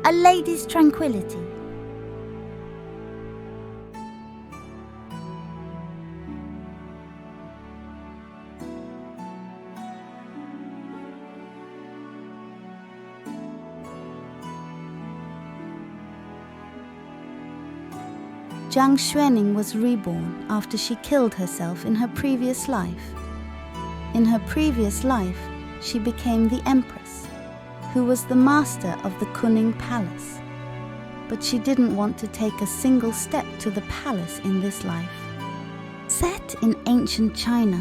A Lady's Tranquility. Jiang Xuening was reborn after she killed herself in her previous life. In her previous life, she became the Empress, who was the master of the Kunning Palace. But she didn't want to take a single step to the palace in this life. Set in ancient China,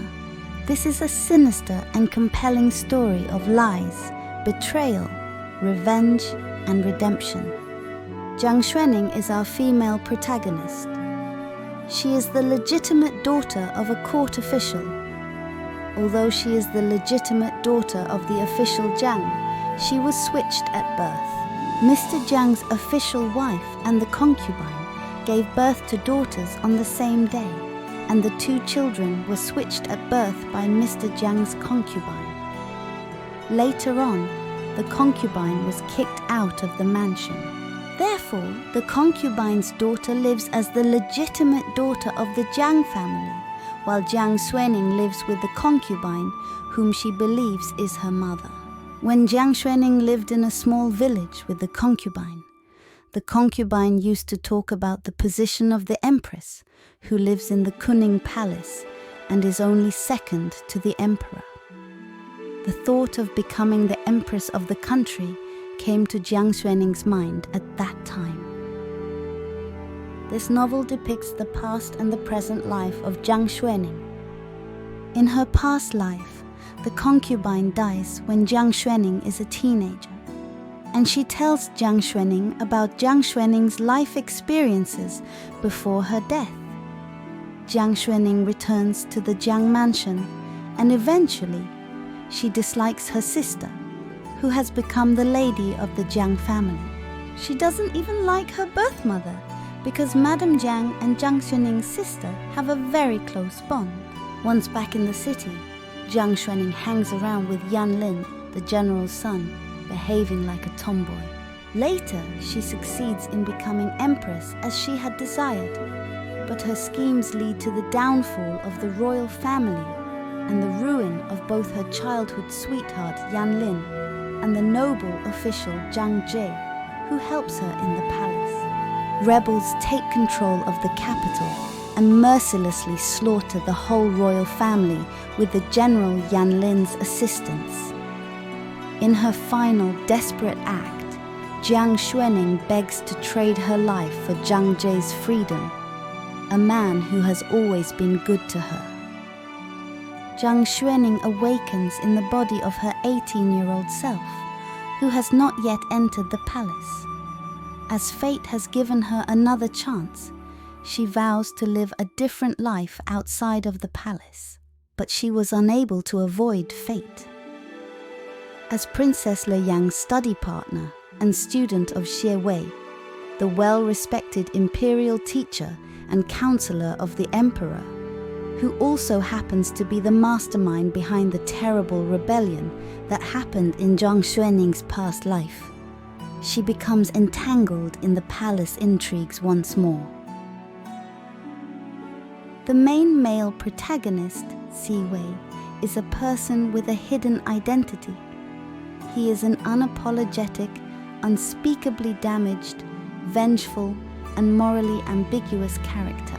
this is a sinister and compelling story of lies, betrayal, revenge, and redemption. Jiang Xuening is our female protagonist. She is the legitimate daughter of a court official. Although she is the legitimate daughter of the official Jiang, she was switched at birth. Mr. Jiang's official wife and the concubine gave birth to daughters on the same day, and the two children were switched at birth by Mr. Jiang's concubine. Later on, the concubine was kicked out of the mansion. Therefore, the concubine's daughter lives as the legitimate daughter of the Jiang family, while Jiang Xuening lives with the concubine, whom she believes is her mother. When Jiang Xuening lived in a small village with the concubine used to talk about the position of the Empress, who lives in the Kunning Palace and is only second to the Emperor. The thought of becoming the Empress of the country came to Jiang Xuening's mind at that time. This novel depicts the past and the present life of Jiang Xuening. In her past life, the concubine dies when Jiang Xuening is a teenager, and she tells Jiang Xuening about Jiang Xuening's life experiences before her death. Jiang Xuening returns to the Jiang mansion, and eventually, she dislikes her sister, who has become the lady of the Jiang family. She doesn't even like her birth mother, because Madame Jiang and Jiang Xuening's sister have a very close bond. Once back in the city, Jiang Xuening hangs around with Yan Lin, the general's son, behaving like a tomboy. Later, she succeeds in becoming empress as she had desired, but her schemes lead to the downfall of the royal family and the ruin of both her childhood sweetheart Yan Lin and the noble official Zhang Jie, who helps her in the palace. Rebels take control of the capital and mercilessly slaughter the whole royal family with the general Yan Lin's assistance. In her final desperate act, Jiang Xuening begs to trade her life for Zhang Jie's freedom, a man who has always been good to her. Jiang Xuening awakens in the body of her 18-year-old self, who has not yet entered the palace. As fate has given her another chance, she vows to live a different life outside of the palace, but she was unable to avoid fate. As Princess Le Yang's study partner and student of Xie Wei, the well-respected imperial teacher and counselor of the emperor, who also happens to be the mastermind behind the terrible rebellion that happened in Jiang Xuening's past life, she becomes entangled in the palace intrigues once more. The main male protagonist, Si Wei, is a person with a hidden identity. He is an unapologetic, unspeakably damaged, vengeful, and morally ambiguous character.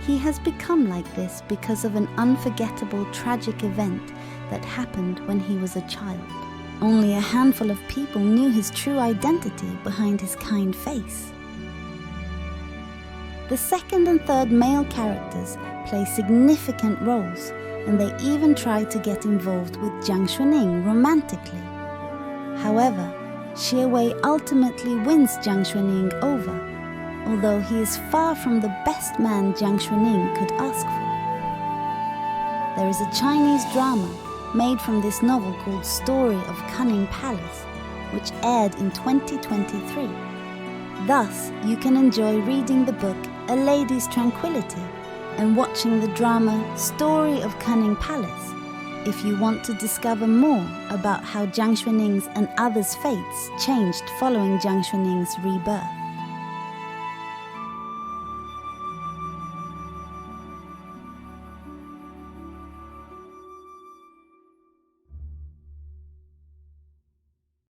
He has become like this because of an unforgettable tragic event that happened when he was a child. Only a handful of people knew his true identity behind his kind face. The second and third male characters play significant roles, and they even try to get involved with Jiang Xuening romantically. However, Xie Wei ultimately wins Jiang Xuening over, although he is far from the best man Jiang Xuening could ask for. There is a Chinese drama made from this novel called Story of Cunning Palace, which aired in 2023. Thus, you can enjoy reading the book A Lady's Tranquility and watching the drama Story of Cunning Palace if you want to discover more about how Jiang Xuaning's and others' fates changed following Jiang Xuaning's rebirth.